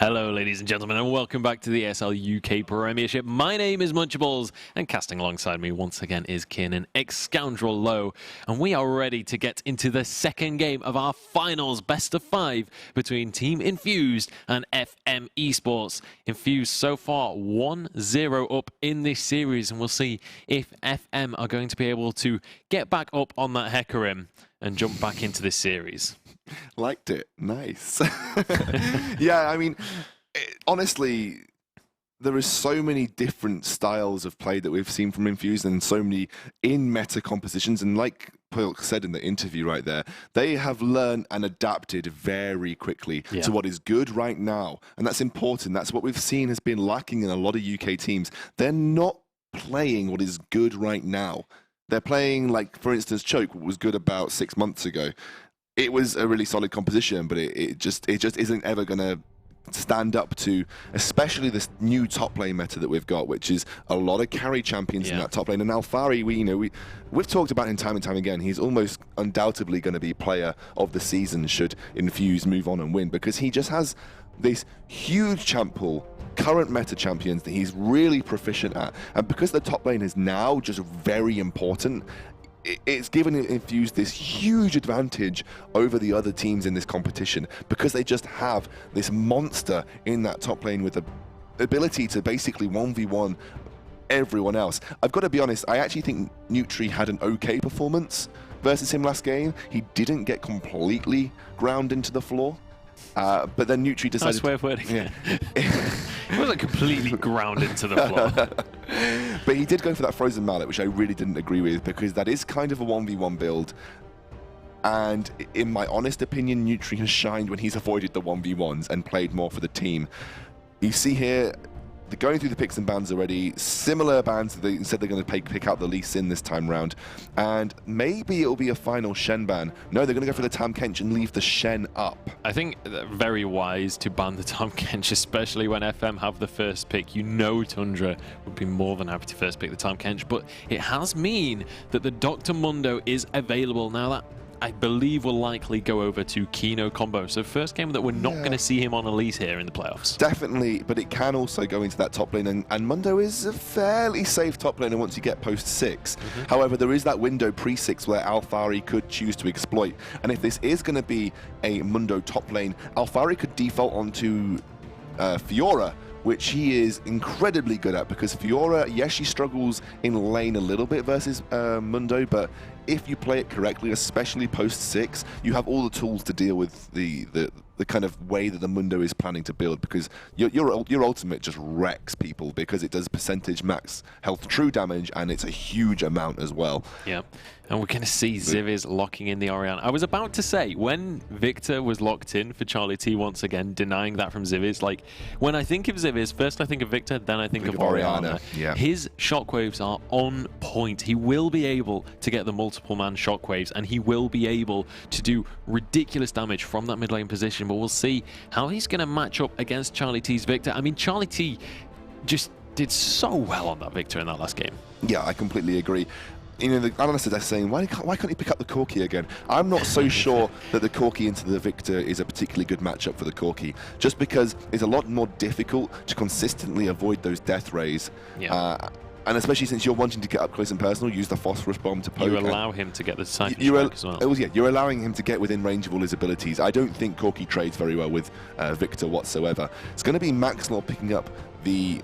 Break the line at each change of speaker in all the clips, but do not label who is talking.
Hello, ladies and gentlemen, and welcome back to the ESL UK Premiership. My name is Munchables, and casting alongside me once again is Kiernan, ex-Scoundrel Low, and we are ready to get into the second game of our finals best of 5 between Team Infused and FM Esports. Infused so far 1-0 up in this series, and we'll see if FM are going to be able to get back up on that Hecarim and jump back into this series.
Liked it. Nice. Yeah, I mean, honestly, there is so many different styles of play that we've seen from Infused and so many in-meta compositions. And like Poyok said in the interview right there, they have learned and adapted very quickly to what is good right now. And that's important. That's what we've seen has been lacking in a lot of UK teams. They're not playing what is good right now. They're playing, like, for instance, Choke, what was good about 6 months ago. It was a really solid composition, but it just isn't ever going to stand up to, especially this new top lane meta that we've got, which is a lot of carry champions in that top lane. And Alphari, we've talked about him time and time again. He's almost undoubtedly going to be player of the season should Infuse move on and win, because he just has this huge champ pool, current meta champions that he's really proficient at. And because the top lane is now just very important, it's given Infused this huge advantage over the other teams in this competition, because they just have this monster in that top lane with the ability to basically 1v1 everyone else. I've got to be honest, I actually think Nutri had an okay performance versus him last game. He didn't get completely ground into the floor. But then Nutri decided...
Nice way of wording it. It wasn't completely ground into the floor.
But he did go for that Frozen Mallet, which I really didn't agree with, because that is kind of a 1v1 build. And in my honest opinion, Nutri has shined when he's avoided the 1v1s and played more for the team. You see here, they're going through the picks and bans already. Similar bans, they said they're going to pick out the Lee Sin this time round. And maybe it'll be a final Shen ban. No, they're going to go for the Tahm Kench and leave the Shen up.
I think very wise to ban the Tahm Kench, especially when FM have the first pick. You know Tundra would be more than happy to first pick the Tahm Kench, but it has mean that the Dr. Mundo is available now. That I believe will likely go over to Kino combo. So first game that we're not going to see him on Elite here in the playoffs.
Definitely, but it can also go into that top lane, and Mundo is a fairly safe top laner once you get post 6. However, there is that window pre-6 where Alphari could choose to exploit. And if this is going to be a Mundo top lane, Alphari could default onto Fiora, which he is incredibly good at, because Fiora, yes, she struggles in lane a little bit versus Mundo, but if you play it correctly, especially post 6, you have all the tools to deal with the kind of way that the Mundo is planning to build, because your ultimate just wrecks people, because it does percentage max health true damage, and it's a huge amount as well.
Yeah, and we're going to see Ziviz locking in the Orianna. I was about to say, when Victor was locked in for Charlie T once again, denying that from Ziviz, like, when I think of Ziviz, first I think of Victor, then I think of Orianna.
Yeah.
His shockwaves are on point. He will be able to get the multiple man shockwaves, and he will be able to do ridiculous damage from that mid lane position, but we'll see how he's going to match up against Charlie T's Victor. I mean, Charlie T just did so well on that Victor in that last game.
Yeah, I completely agree. You know, the analysts are saying, why can't he pick up the Corki again? I'm not so sure that the Corki into the Victor is a particularly good matchup for the Corki, just because it's a lot more difficult to consistently avoid those death rays.
Yeah.
And especially since you're wanting to get up close and personal, use the Phosphorus Bomb to poke.
You allow him to get the Siphon Strike as well.
Yeah, you're allowing him to get within range of all his abilities. I don't think Corki trades very well with Victor whatsoever. It's going to be Maxwell picking up the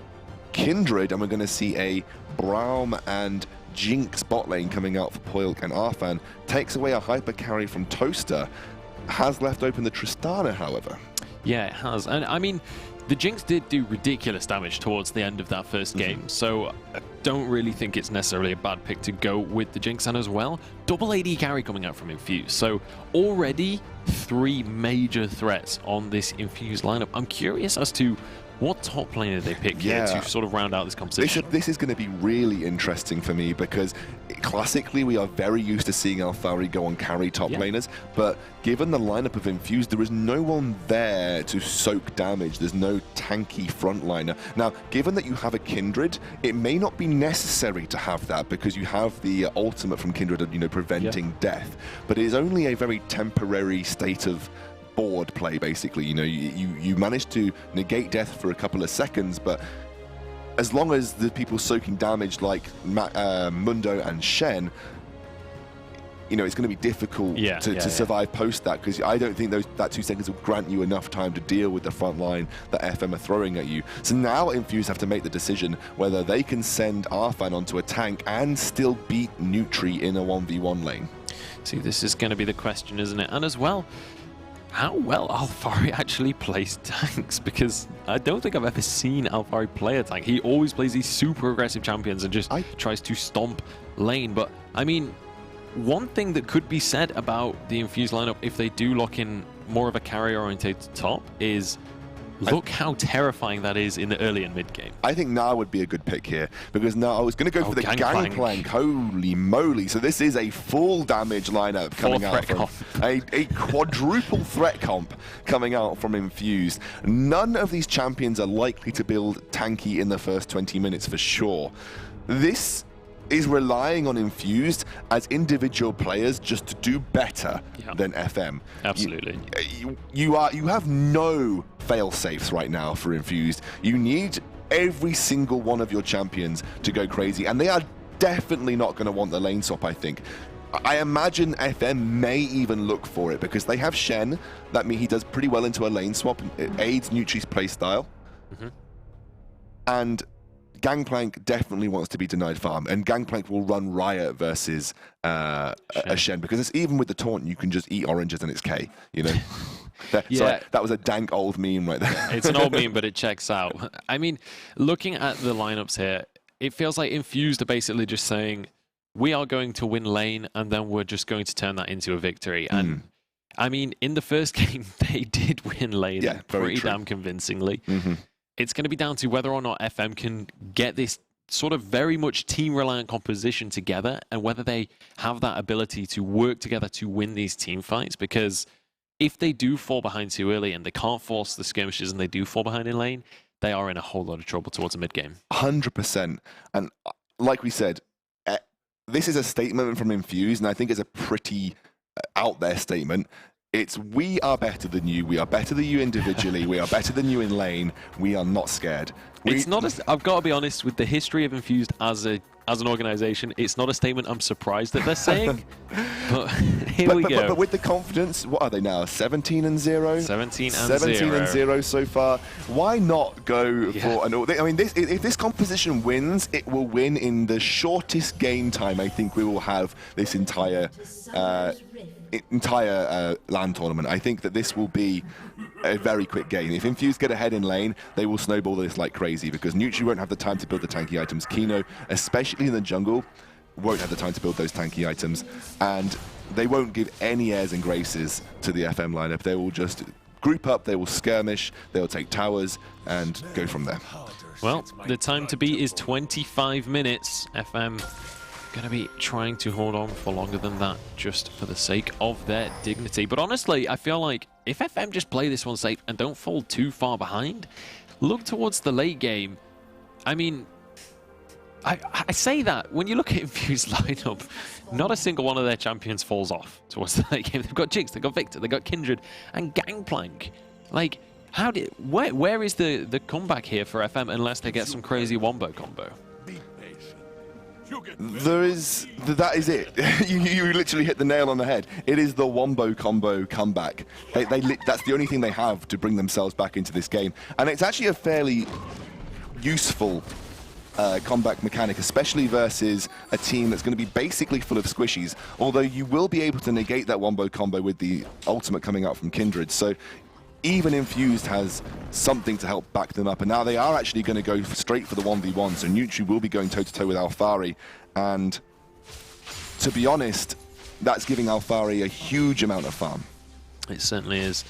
Kindred, and we're going to see a Braum and Jinx bot lane coming out for Poyok and Arfan. Takes away a hyper carry from Toaster. Has left open the Tristana, however.
Yeah, it has. And I mean, the Jinx did do ridiculous damage towards the end of that first game, so I don't really think it's necessarily a bad pick to go with the Jinx. And as well, double AD carry coming out from Infused. So already 3 major threats on this Infused lineup. I'm curious as to what top laner they pick here to sort of round out this competition.
This is going to be really interesting for me, because classically we are very used to seeing Alphari go on carry top laners, but given the lineup of Infused, there is no one there to soak damage. There's no tanky frontliner. Now, given that you have a Kindred, it may not be necessary to have that, because you have the ultimate from Kindred of, preventing death, but it is only a very temporary state of board play, basically. You know, you manage to negate death for a couple of seconds, but as long as the people soaking damage like Mundo and Shen, you know, it's going to be difficult to survive post that, because I don't think that 2 seconds will grant you enough time to deal with the front line that FM are throwing at you. So now Infused have to make the decision whether they can send Arfan onto a tank and still beat Nutri in a 1v1 lane.
See, this is going to be the question, isn't it? And as well, how well Alphari actually plays tanks, because I don't think I've ever seen Alphari play a tank. He always plays these super aggressive champions and just tries to stomp lane. But, I mean, one thing that could be said about the Infused lineup if they do lock in more of a carry-orientated top is look how terrifying that is in the early and mid game. I think
Na would be a good pick here, because now I was going to go for the Gangplank. Holy moly. So this is a full damage lineup coming out from a quadruple threat comp coming out from Infused. None of these champions are likely to build tanky in the first 20 minutes for sure. This is relying on Infused as individual players just to do better than FM.
Absolutely.
You have no fail-safes right now for Infused. You need every single one of your champions to go crazy, and they are definitely not going to want the lane swap, I think. I imagine FM may even look for it, because they have Shen. That means he does pretty well into a lane swap. It aids Nutri's playstyle. And Gangplank definitely wants to be denied farm, and Gangplank will run Riot versus a Shen, because it's, even with the taunt, you can just eat oranges and it's K, you know? So that was a dank old meme right there.
It's an old meme, but it checks out. I mean, looking at the lineups here, it feels like Infused are basically just saying, we are going to win lane, and then we're just going to turn that into a victory. And I mean, in the first game, they did win lane pretty damn convincingly. It's going to be down to whether or not FM can get this sort of very much team-reliant composition together, and whether they have that ability to work together to win these team fights. Because if they do fall behind too early and they can't force the skirmishes and they do fall behind in lane, they are in a whole lot of trouble towards the mid-game.
100%. And like we said, this is a statement from Infused, and I think it's a pretty out there statement. It's, we are better than you. We are better than you individually. We are better than you in lane. We are not scared.
It's not. I've got to be honest, with the history of Infused as an organization, it's not a statement I'm surprised that they're saying. But here we go.
But with the confidence, what are they now? 17-0.
17-0
so far. Why not go for an? I mean, if this composition wins, it will win in the shortest game time I think we will have this entire LAN tournament. I think that this will be a very quick game. If Infused get ahead in lane, they will snowball this like crazy, because Nutri won't have the time to build the tanky items. Kino, especially in the jungle, won't have the time to build those tanky items, and they won't give any airs and graces to the FM lineup. They will just group up, they will skirmish, they will take towers and go from there.
Well, the time to beat is 25 minutes. FM going to be trying to hold on for longer than that, just for the sake of their dignity. But honestly, I feel like if FM just play this one safe and don't fall too far behind, look towards the late game. I mean, I say that, when you look at Infused lineup, not a single one of their champions falls off towards the late game. They've got Jinx, they've got Victor, they've got Kindred, and Gangplank. Like, where is the comeback here for FM unless they get some crazy wombo combo?
That is it. you literally hit the nail on the head. It is the wombo combo comeback. That's the only thing they have to bring themselves back into this game, and it's actually a fairly useful comeback mechanic, especially versus a team that's going to be basically full of squishies, although you will be able to negate that wombo combo with the ultimate coming out from Kindred. So even Infused has something to help back them up, and now they are actually going to go straight for the 1v1, so Nutri will be going toe-to-toe with Alphari, and to be honest, that's giving Alphari a huge amount of farm.
It certainly is.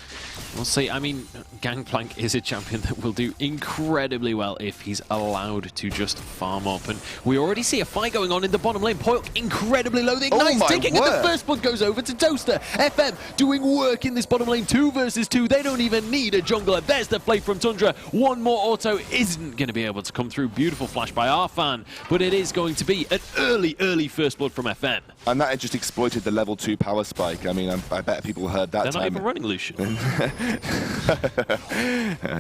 We'll see. I mean, Gangplank is a champion that will do incredibly well if he's allowed to just farm up. And we already see a fight going on in the bottom lane. Poyok incredibly low. The Ignite's ticking, and the first blood goes over to Toaster. FM doing work in this bottom lane. 2 versus 2. They don't even need a jungler. There's the play from Tundra. One more auto isn't going to be able to come through. Beautiful flash by Arfan. But it is going to be an early first blood from FM.
And that had just exploited the level 2 power spike. I mean, I bet people heard that.
They're
time.
not even running Lucian.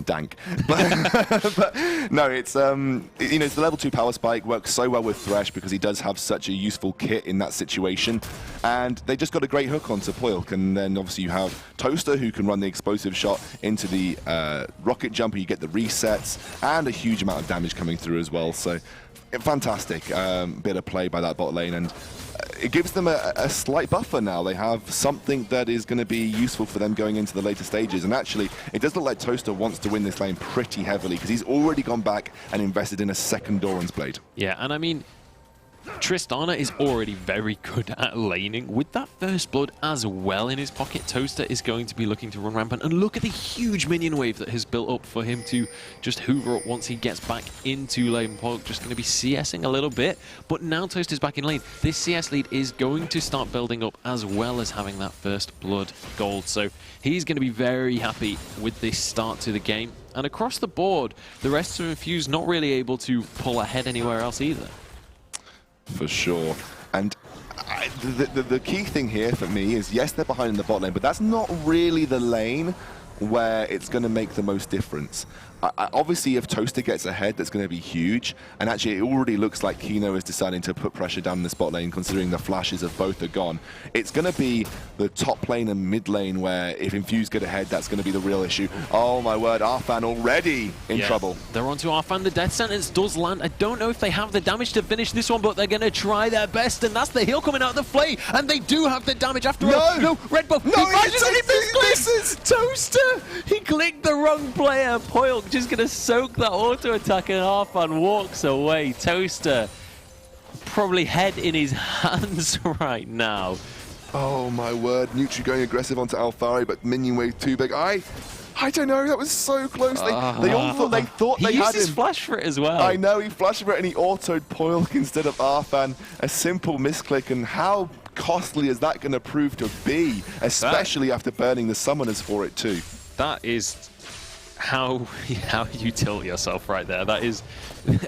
Dank. but no, it's it's the level 2 power spike works so well with Thresh because he does have such a useful kit in that situation, and they just got a great hook onto Poilk. And then obviously you have Toaster, who can run the explosive shot into the rocket jumper. You get the resets and a huge amount of damage coming through as well. So fantastic bit of play by that bot lane, and it gives them a slight buffer now. They have something that is going to be useful for them going into the later stages. And actually, it does look like Toaster wants to win this lane pretty heavily because he's already gone back and invested in a second Doran's Blade.
Yeah, and I mean, Tristana is already very good at laning. With that first blood as well in his pocket, Toaster is going to be looking to run rampant. And look at the huge minion wave that has built up for him to just hoover up once he gets back into lane. Poilk just going to be CSing a little bit, but now Toaster's back in lane. This CS lead is going to start building up as well as having that first blood gold. So he's going to be very happy with this start to the game. And across the board, the rest of Infused not really able to pull ahead anywhere else either.
For sure. And the key thing here for me is, yes, they're behind in the bot lane, but that's not really the lane where it's going to make the most difference. Obviously, if Toaster gets ahead, that's going to be huge. And actually, it already looks like Kino is deciding to put pressure down in the spot lane, considering the flashes of both are gone. It's going to be the top lane and mid lane where if Infused get ahead, that's going to be the real issue. Oh my word, Arfan already in trouble.
They're onto Arfan. The death sentence does land. I don't know if they have the damage to finish this one, but they're going to try their best. And that's the heal coming out of the flay. And they do have the damage after all. No, red buff.
No,
this is Toaster. He clicked the wrong player. Poilk just going to soak that auto attack, and Arfan walks away. Toaster probably head in his hands right now.
Oh my word, Nutri going aggressive onto Alphari, but minion wave too big. I don't know, that was so close. They all thought they had him.
He used his flash for it as well.
I know, he flashed for it and he autoed Poilk instead of Arfan. A simple misclick, and how costly is that going to prove to be, especially after burning the summoners for it too.
That is how you tilt yourself right there. That is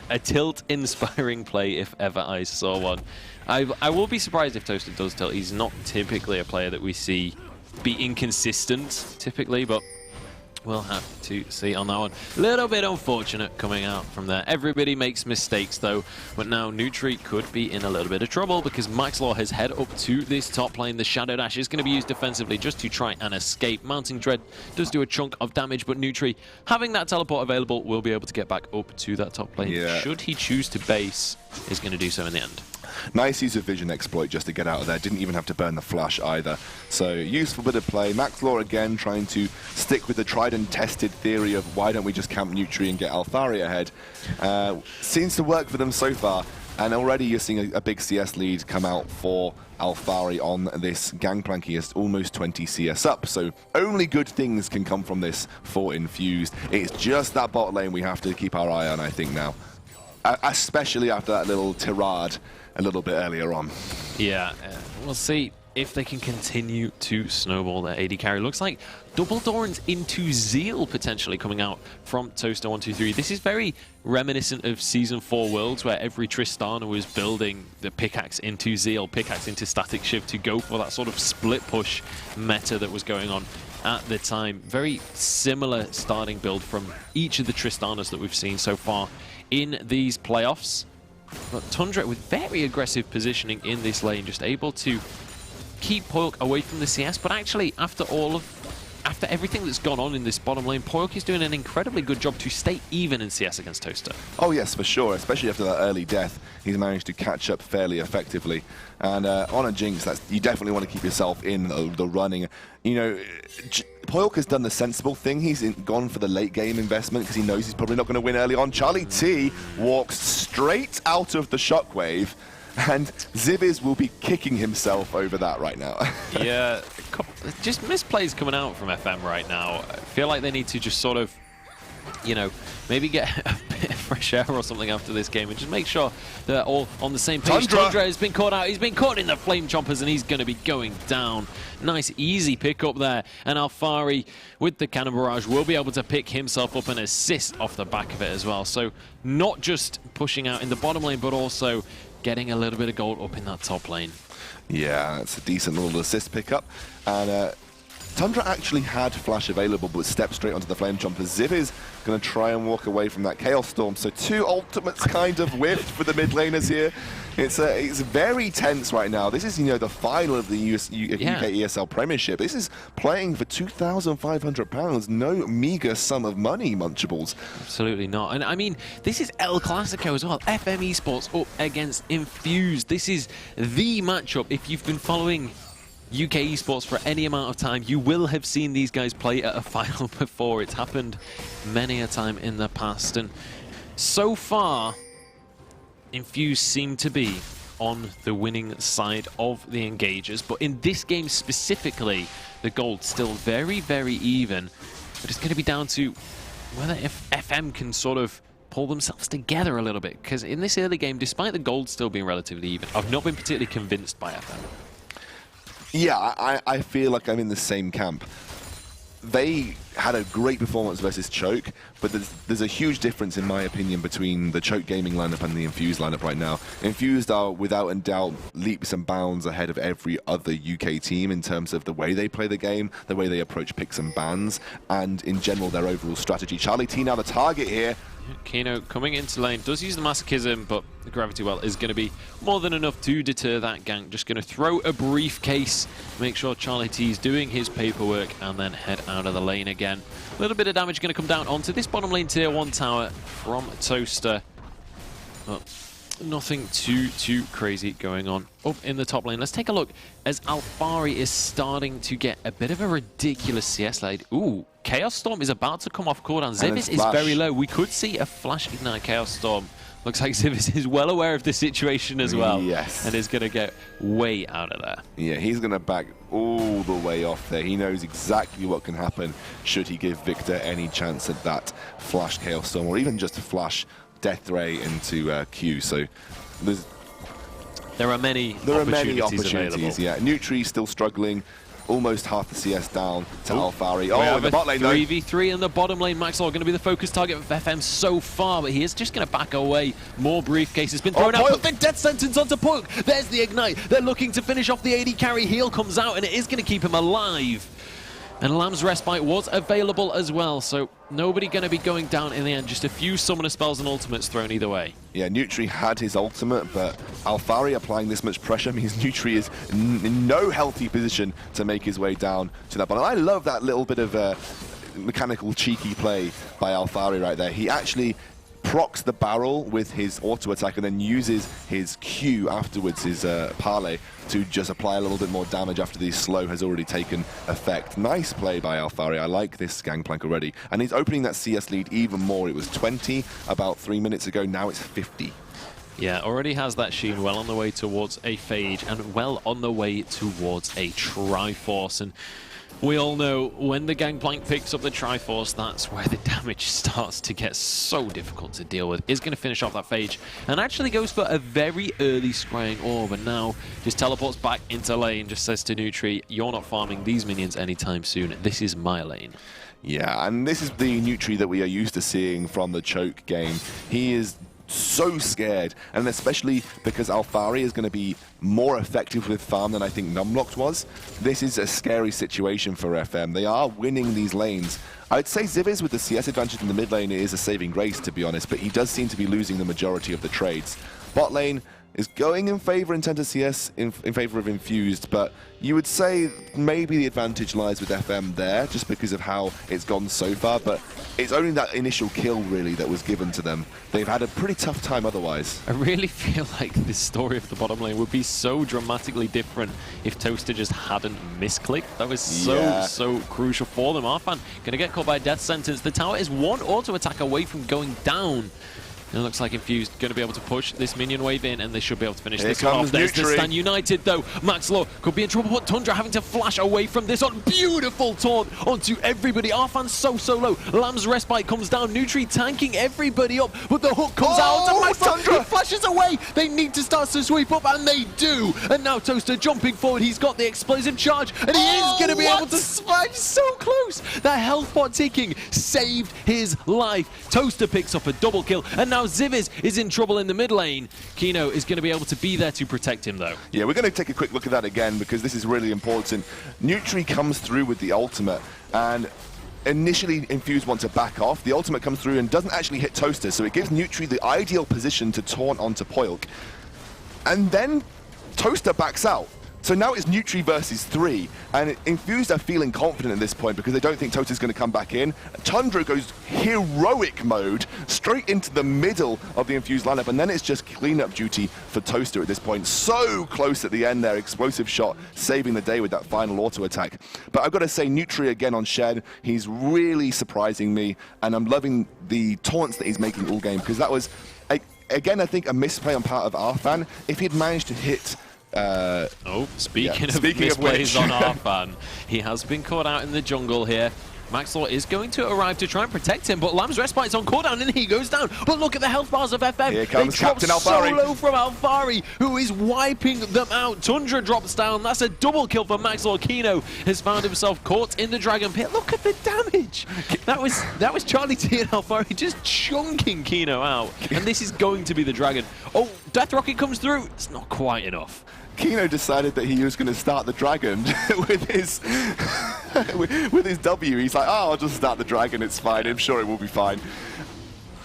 a tilt-inspiring play if ever I saw one. I will be surprised if Toaster does tilt. He's not typically a player that we see be inconsistent, typically, but we'll have to see on that one. Little bit unfortunate coming out from there. Everybody makes mistakes though, but now Nutri could be in a little bit of trouble because Maxlaw has head up to this top lane. The Shadow Dash is going to be used defensively just to try and escape. Mounting Dread does do a chunk of damage, but Nutri, having that teleport available, will be able to get back up to that top lane.
Yeah.
Should he choose to base, is going to do so in the end.
Nice use of vision exploit just to get out of there. Didn't even have to burn the flash either. So useful bit of play. Maxlaw again trying to stick with the tried and tested theory of why don't we just camp Nutri and get Alphari ahead. Seems to work for them so far. And already you're seeing a big CS lead come out for Alphari on this Gangplank. He has almost 20 CS up. So only good things can come from this for Infused. It's just that bot lane we have to keep our eye on, I think, now. Especially after that little tirade a little bit earlier on.
Yeah, we'll see if they can continue to snowball their AD carry. Looks like double Dorans into Zeal potentially coming out from Toaster123. This is very reminiscent of Season 4 Worlds, where every Tristana was building the pickaxe into Zeal, pickaxe into Static Shiv to go for that sort of split push meta that was going on at the time. Very similar starting build from each of the Tristanas that we've seen so far in these playoffs. But Tundra with very aggressive positioning in this lane, just able to keep Poilk away from the CS. But actually, after everything that's gone on in this bottom lane, Poilk is doing an incredibly good job to stay even in CS against Toaster.
Oh yes, for sure. Especially after that early death, he's managed to catch up fairly effectively. And on a Jinx, you definitely want to keep yourself in the running. You know, Poilk has done the sensible thing. He's gone for the late game investment because he knows he's probably not going to win early on. Charlie T walks straight out of the shockwave, and Ziviz will be kicking himself over that right now.
Yeah, just misplays coming out from FM right now. I feel like they need to just sort of, you know, maybe get a bit of fresh air or something after this game and just make sure they're all on the same page. Tundra has been caught out. He's been caught in the flame chompers and he's going to be going down. Nice, easy pick up there. And Alphari, with the cannon barrage, will be able to pick himself up and assist off the back of it as well. So not just pushing out in the bottom lane, but also getting a little bit of gold up in that top lane.
Yeah, it's a decent little assist pickup. And Tundra actually had Flash available, but stepped straight onto the Flame Jumper. Ziv is going to try and walk away from that Chaos Storm. So 2 ultimates kind of whiffed for the mid laners here. It's very tense right now. This is, the final of the UK ESL Premiership. This is playing for £2,500. No meager sum of money, Munchables.
Absolutely not. And I mean, this is El Clasico as well. FM Esports up against Infused. This is the matchup. If you've been following UK esports for any amount of time, you will have seen these guys play at a final before. It's happened many a time in the past, and so far Infused seem to be on the winning side of the engagers, but in this game specifically the gold's still very, very even. But it's going to be down to whether if FM can sort of pull themselves together a little bit, because in this early game, despite the gold still being relatively even, I've not been particularly convinced by FM.
Yeah, I feel like I'm in the same camp. They had a great performance versus Choke, but there's a huge difference, in my opinion, between the Choke Gaming lineup and the Infused lineup right now. Infused are, without a doubt, leaps and bounds ahead of every other UK team in terms of the way they play the game, the way they approach picks and bans, and in general, their overall strategy. Charlie T now the target here.
Keno coming into lane, does use the Masochism, but the Gravity Well is going to be more than enough to deter that gank. Just going to throw a briefcase, make sure Charlie T is doing his paperwork, and then head out of the lane again. A little bit of damage going to come down onto this bottom lane tier 1 tower from Toaster. But nothing too crazy going on up in the top lane. Let's take a look as Alphari is starting to get a bit of a ridiculous CS lead. Ooh, Chaos Storm is about to come off cooldown. Zivis is very low. We could see a flash ignite Chaos Storm. Looks like Zivis is well aware of the situation as well.
Yes.
And is going to get way out of there.
Yeah, he's going to back all the way off there. He knows exactly what can happen should he give Victor any chance at that flash Chaos Storm, or even just a flash Death Ray into Q. So
there are many
opportunities
available.
Yeah, Nutri still struggling. Almost half the CS down to Alphari.
Oh,
in the bot lane,
3v3 in the bottom lane. Maxwell going to be the focus target of FM so far, but he is just going to back away. More briefcases been thrown out, but the death sentence onto Puck. There's the ignite. They're looking to finish off the AD carry. Heal comes out, and it is going to keep him alive. And Lamb's Respite was available as well, so nobody going to be going down in the end. Just a few summoner spells and ultimates thrown either way. Yeah,
Nutri had his ultimate, but Alphari applying this much pressure means Nutri is in no healthy position to make his way down to that bottom. I love that little bit of mechanical cheeky play by Alphari right there. He actually procs the barrel with his auto attack and then uses his Q afterwards, his parlay, to just apply a little bit more damage after the slow has already taken effect. Nice play by Alphari. I like this Gangplank already. And he's opening that CS lead even more. It was 20 about 3 minutes ago. Now it's 50.
Yeah, already has that Sheen well on the way towards a Phage and well on the way towards a Triforce. And we all know when the Gangplank picks up the Triforce, that's where the damage starts to get so difficult to deal with. Is going to finish off that Phage and actually goes for a very early scrying orb, and now just teleports back into lane, just says to Nutri, you're not farming these minions anytime soon. This is my lane.
Yeah, and this is the Nutri that we are used to seeing from the Choke game. He is so scared, and especially because Alphari is going to be more effective with farm than I think Numlocked was. This is a scary situation for FM. They are winning these lanes. I'd say Ziviz with the CS advantage in the mid lane is a saving grace, to be honest, but he does seem to be losing the majority of the trades. Bot lane is going in favor in terms of CS, in favor of Infused, but you would say maybe the advantage lies with FM there, just because of how it's gone so far, but it's only that initial kill, really, that was given to them. They've had a pretty tough time otherwise.
I really feel like this story of the bottom lane would be so dramatically different if Toaster just hadn't misclicked. That was so crucial for them. Arfan gonna get caught by a death sentence. The tower is one auto attack away from going down. And it looks like Infused going to be able to push this minion wave in, and they should be able to finish this one off. There's the Stan United, though. Max Law could be in trouble, but Tundra having to flash away from this on. Beautiful taunt onto everybody. Arfan's so low. Lamb's Respite comes down. Nutri tanking everybody up, but the hook comes out. And Max Law, he flashes away. They need to start to sweep up, and they do. And now Toaster jumping forward. He's got the explosive charge, and he is going to be able to smash so close. That health pot ticking saved his life. Toaster picks up a double kill, and now Zivis is in trouble in the mid lane. Kino is going to be able to be there to protect him, though.
Yeah, we're going to take a quick look at that again because this is really important. Nutri comes through with the ultimate, and initially Infused wants to back off. The ultimate comes through and doesn't actually hit Toaster, so it gives Nutri the ideal position to taunt onto Poilk. And then Toaster backs out. So now it's Nutri versus 3, and Infused are feeling confident at this point because they don't think Toaster's going to come back in. Tundra goes heroic mode straight into the middle of the Infused lineup, and then it's just cleanup duty for Toaster at this point. So close at the end there, explosive shot, saving the day with that final auto attack. But I've got to say, Nutri again on Shen, he's really surprising me, and I'm loving the taunts that he's making all game, because that was, again, I think a misplay on part of Arfan. If he'd managed to hit
Speaking of misplays on Arfan, he has been caught out in the jungle here. Maxlaw is going to arrive to try and protect him, but Lamb's Respite's on cooldown and he goes down. But look at the health bars of FM.
Here comes Captain Alfari.
Solo from Alfari, who is wiping them out. Tundra drops down. That's a double kill for Maxlaw. Kino has found himself caught in the Dragon Pit. Look at the damage. That was Charlie T and Alfari just chunking Kino out. And this is going to be the Dragon. Oh, Death Rocket comes through. It's not quite enough.
Kino decided that he was going to start the Dragon with his with his W. He's like, oh, I'll just start the Dragon, it's fine, I'm sure it will be fine.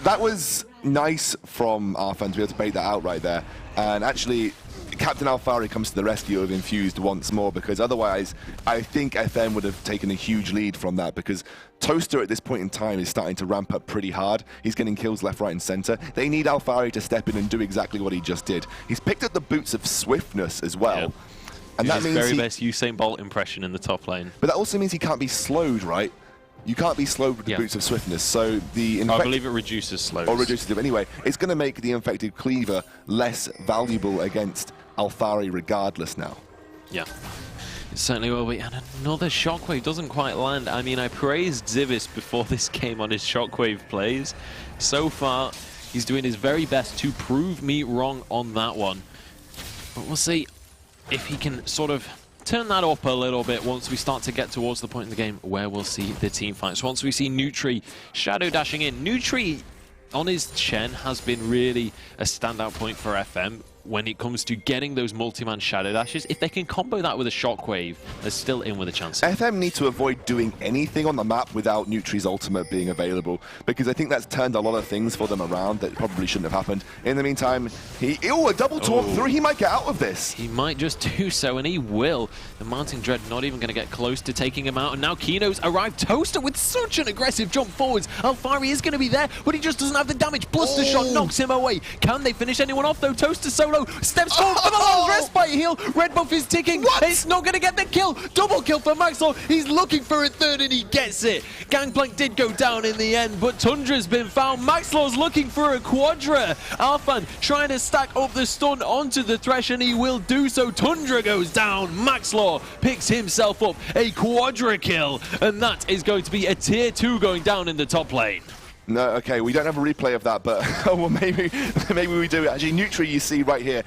That was nice from Arfan to be able to bait that out right there. And actually, Captain Alfari comes to the rescue of Infused once more, because otherwise, I think FM would have taken a huge lead from that, because Toaster at this point in time is starting to ramp up pretty hard. He's getting kills left, right, and center. They need Alfari to step in and do exactly what he just did. He's picked up the boots of swiftness as well.
Yep.
And that means
very best Usain Bolt impression in the top lane.
But that also means he can't be slowed, right? You can't be slowed with the boots of swiftness, so the
I believe it reduces slows.
Or reduces it. Anyway, it's going to make the infected cleaver less valuable against Alfari regardless now.
Yeah. It certainly will be. And another shockwave doesn't quite land. I mean, I praised Zivis before this game on his shockwave plays. So far, he's doing his very best to prove me wrong on that one. But we'll see if he can sort of turn that up a little bit once we start to get towards the point in the game where we'll see the team fights. Once we see Nutri shadow dashing in. Nutri on his Shen has been really a standout point for FM when it comes to getting those multi-man shadow dashes. If they can combo that with a shockwave, they're still in with a chance.
FM need to avoid doing anything on the map without Nutri's ultimate being available, because I think that's turned a lot of things for them around that probably shouldn't have happened. In the meantime, a double taunt through. He might get out of this.
He might just do so, and he will. The Mounting Dread not even going to get close to taking him out, and now Kino's arrived. Toaster with such an aggressive jump forwards. Alfari is going to be there, but he just doesn't have the damage. Plus the shot knocks him away. Can they finish anyone off, though? Toaster solo steps forward for the last respite heal. Red buff is ticking.
What?
It's not going to get the kill. Double kill for Maxlaw. He's looking for a third, and he gets it. Gangplank did go down in the end, but Tundra's been found. Maxlaw's looking for a quadra. Arfan trying to stack up the stun onto the Thresh, and he will do so. Tundra goes down. Maxlaw picks himself up a quadra kill, and that is going to be a tier 2 going down in the top lane.
No, okay, we don't have a replay of that, but oh, well, maybe we do. Actually, Nutri, you see right here,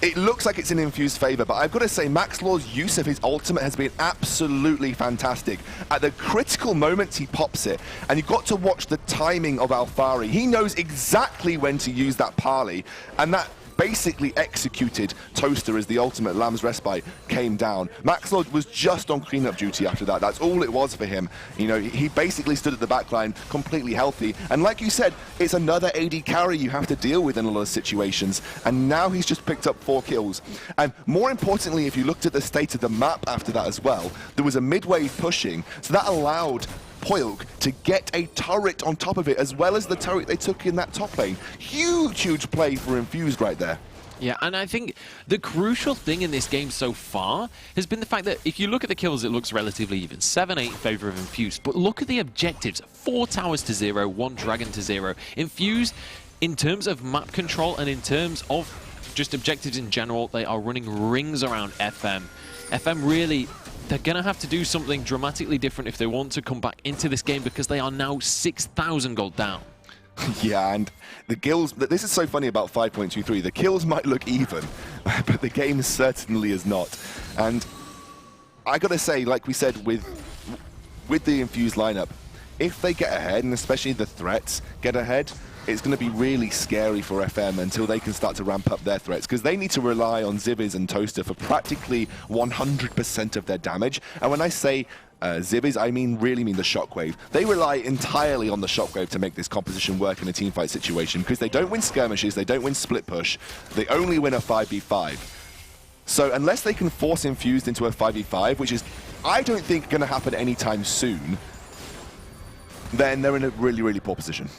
it looks like it's in Infused favor, but I've got to say, Maxlaw's use of his ultimate has been absolutely fantastic. At the critical moments, he pops it, and you've got to watch the timing of Alfari. He knows exactly when to use that parley, and that basically executed Toaster as the ultimate Lamb's Respite came down. Maxlaw was just on cleanup duty after that. That's all it was for him. You know, he basically stood at the back line completely healthy. And like you said, it's another AD carry you have to deal with in a lot of situations. And now he's just picked up 4 kills. And more importantly, if you looked at the state of the map after that as well, there was a mid-wave pushing. So that allowed Poilk to get a turret on top of it, as well as the turret they took in that top lane. Huge play for Infused right there.
Yeah, and I think the crucial thing in this game so far has been the fact that if you look at the kills, it looks relatively even. 7-8 in favor of Infused, but look at the objectives. 4 towers to 0, 1 dragon to 0. Infused, in terms of map control and in terms of just objectives in general, they are running rings around FM. FM really, they're going to have to do something dramatically different if they want to come back into this game, because they are now 6,000 gold down.
Yeah, and the kills, this is so funny about 5.23. The kills might look even, but the game certainly is not. And I got to say, like we said with the Infused lineup, if they get ahead, and especially the threats get ahead, it's going to be really scary for FM until they can start to ramp up their threats, because they need to rely on Zivvies and Toaster for practically 100% of their damage. And when I say Zivvies, I really mean the Shockwave. They rely entirely on the Shockwave to make this composition work in a teamfight situation, because they don't win skirmishes, they don't win split push, they only win a 5v5. So unless they can force Infused into a 5v5, which is, I don't think, going to happen anytime soon, then they're in a really, really poor position.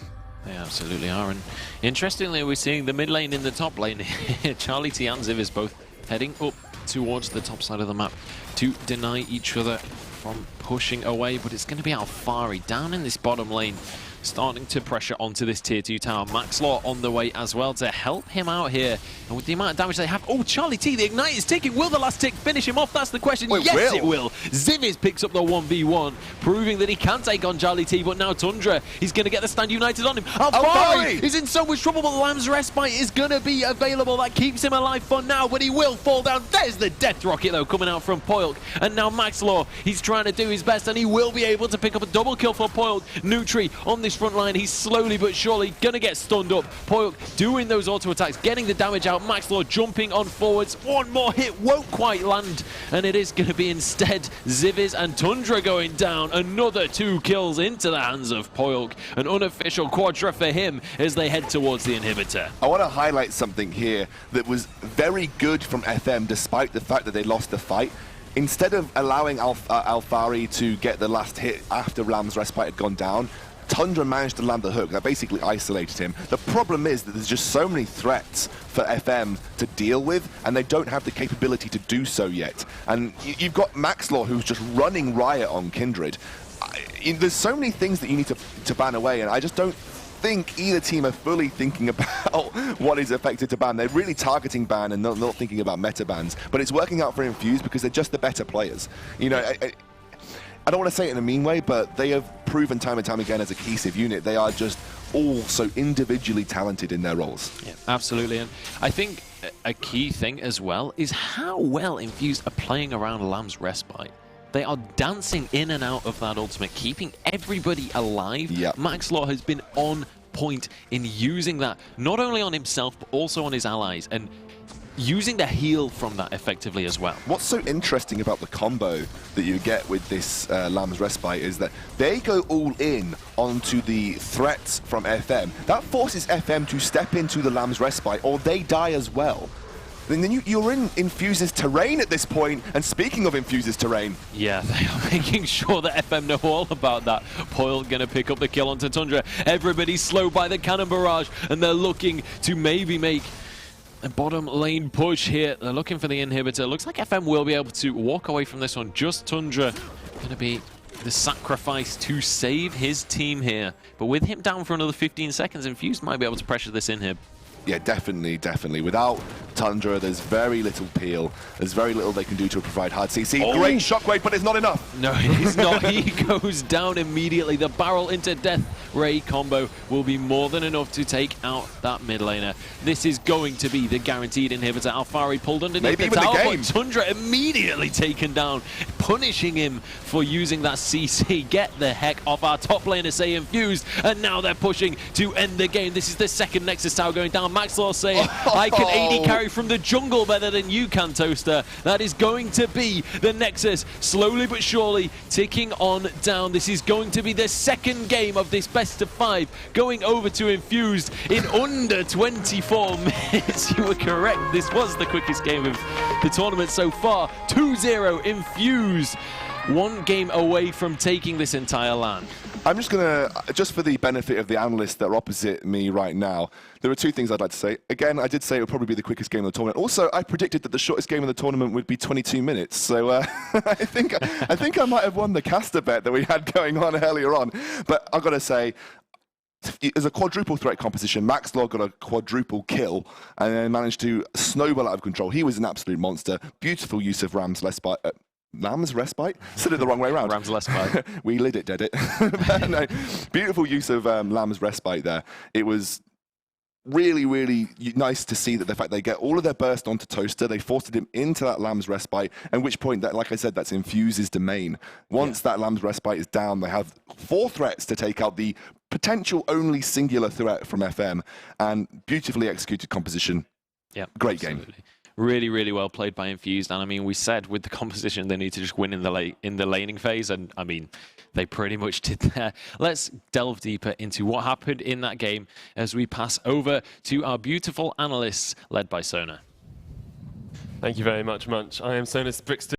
They absolutely are. And interestingly, we're seeing the mid lane in the top lane here. Charlie T and Ziv is both heading up towards the top side of the map to deny each other from pushing away, but it's going to be Alfari down in this bottom lane, starting to pressure onto this tier 2 tower. Maxlaw on the way as well to help him out here. And with the amount of damage they have, oh, Charlie T, the Ignite is ticking. Will the last tick finish him off? That's the question. Yes, it will. Ziviz picks up the 1v1, proving that he can take on Charlie T, but now Tundra, he's going to get the stand united on him. Alfari is in so much trouble, but Lamb's Respite is going to be available. That keeps him alive for now, but he will fall down. There's the Death Rocket, though, coming out from Poilk. And now Maxlaw, he's trying to do his best, and he will be able to pick up a double kill for Poilk. Nutri on this front line, he's slowly but surely gonna get stunned up. Poilk doing those auto attacks, getting the damage out. Maxlaw jumping on forwards. One more hit won't quite land, and it is gonna be instead Ziviz and Tundra going down. Another 2 kills into the hands of Poilk. An unofficial quadra for him as they head towards the inhibitor.
I want to highlight something here that was very good from FM despite the fact that they lost the fight. Instead of allowing Alfari to get the last hit after Lamb's Respite had gone down, Tundra managed to land the hook. That basically isolated him. The problem is that there's just so many threats for FM to deal with, and they don't have the capability to do so yet. And you've got Maxlaw, who's just running riot on Kindred. There's so many things that you need to ban away, and I just don't think either team are fully thinking about what is effective to ban. They're really targeting ban and not thinking about meta bans. But it's working out for Infused because they're just the better players. You know, I don't want to say it in a mean way, but they have proven time and time again as a cohesive unit. They are just all so individually talented in their roles.
Yeah, absolutely. And I think a key thing as well is how well Infused are playing around Lamb's Respite. They are dancing in and out of that ultimate, keeping everybody alive.
Yep.
Maxlaw has been on point in using that, not only on himself, but also on his allies, and using the heal from that effectively as well.
What's so interesting about the combo that you get with this Lamb's Respite is that they go all in onto the threats from FM. That forces FM to step into the Lamb's Respite, or they die as well. And then you're in Infuse's terrain at this point, and speaking of Infuse's terrain...
Yeah, they are making sure that FM know all about that. Poilk gonna pick up the kill onto Tundra. Everybody's slowed by the cannon barrage, and they're looking to maybe make a bottom lane push here. They're looking for the inhibitor. Looks like FM will be able to walk away from this one. Just Tundra gonna be the sacrifice to save his team here. But with him down for another 15 seconds, Infused might be able to pressure this inhib.
Yeah, definitely, definitely. Without Tundra, there's very little peel. There's very little they can do to provide hard CC.
Oh.
Great shockwave, but it's not enough.
No, he's not. He goes down immediately. The barrel into Death Ray combo will be more than enough to take out that mid laner. This is going to be the guaranteed inhibitor. Alfari pulled underneath the tower, but Tundra immediately taken down, punishing him for using that CC. Get the heck off our top laner, say Infused, and now they're pushing to end the game. This is the second Nexus tower going down. Maxlaw saying, I can AD carry from the jungle better than you can, Toaster. That is going to be the Nexus, slowly but surely ticking on down. This is going to be the second game of this best of 5, going over to Infused in under 24 minutes. You were correct. This was the quickest game of the tournament so far. 2-0 Infused. One game away from taking this entire LAN.
I'm just going to, just for the benefit of the analysts that are opposite me right now, there are 2 things I'd like to say. Again, I did say it would probably be the quickest game of the tournament. Also, I predicted that the shortest game of the tournament would be 22 minutes. So I think I might have won the caster bet that we had going on earlier on. But I've got to say, as a quadruple threat composition, Maxlaw got a quadruple kill and then managed to snowball out of control. He was an absolute monster. Beautiful use of Lamb's Respite? Said it the wrong way around.
Lamb's Respite.
We lit it, did it? No, beautiful use of Lamb's Respite there. It was really, really nice to see that the fact they get all of their burst onto Toaster, they forced him into that Lamb's Respite, at which point, that, like I said, that's Infuse's domain. Once that Lamb's Respite is down, they have 4 threats to take out the potential only singular threat from FM, and beautifully executed composition.
Yeah,
great
absolutely.
game.
Really, really well played by Infused. And I mean, we said with the composition they need to just win in the laning phase, and I mean, they pretty much did there. Let's delve deeper into what happened in that game as we pass over to our beautiful analysts led by Sona.
Thank you very much, Munch. I am Sonus Brixton.